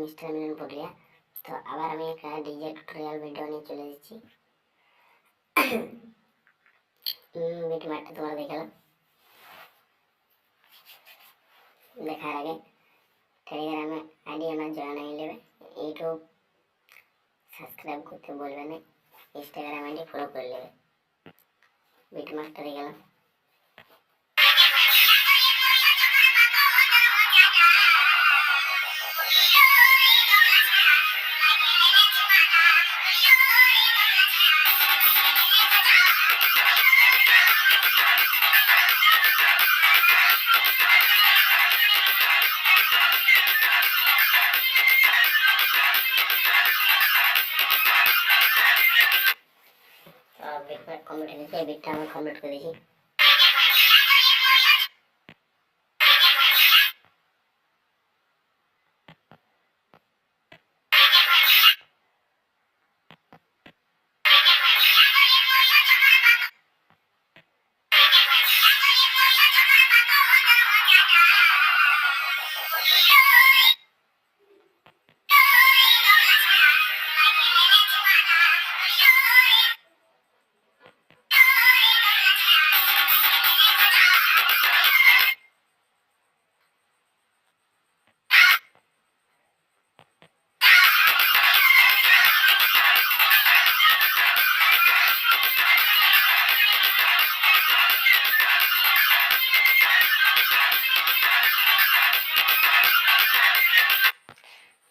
Mister মিলন পুরুলিয়া। তো আবার আমি একটা ডিজে টিউটোরিয়াল ভিডিও নিয়ে চলে এসেছি। বিটম্যাপটা তোমরা দেখালাম, দেখার আগে টেলিগ্রামে আইডি আমার জয়েন হয়ে নেবে। ইউটিউব সাবস্ক্রাইব করতে বলবে না, ইনস্টাগ্রাম আইডি ফলো করে নেবে। বিটম্যাপটা দেখালাম। বিটম্যাপ কমপ্লিট হয়েছে, এই বিটটা আমি কমপ্লিট করে দিয়েছি।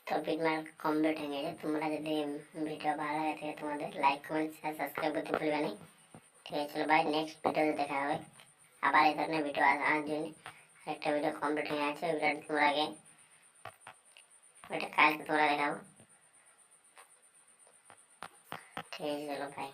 তো বিটম্যাপ কমপ্লিট হয়ে গেছে। তোমরা যদি ভিডিও ভালো লাগে থাকে তোমাদের লাইক কমেন্ট শেয়ার সাবস্ক্রাইব করতে ভুলবে না। ঠিক আছে, চলো বাই, নেক্সট ভিডিওতে দেখা হবে। আবার এই ধরনের ভিডিও আনার জন্য একটা ভিডিও কমপ্লিট হয়ে আছে, ওই ভিডিওটা তোমরা আগে ওইটা কালকে তোমরা দেখাবো। ঠিক আছে, চলো বাই।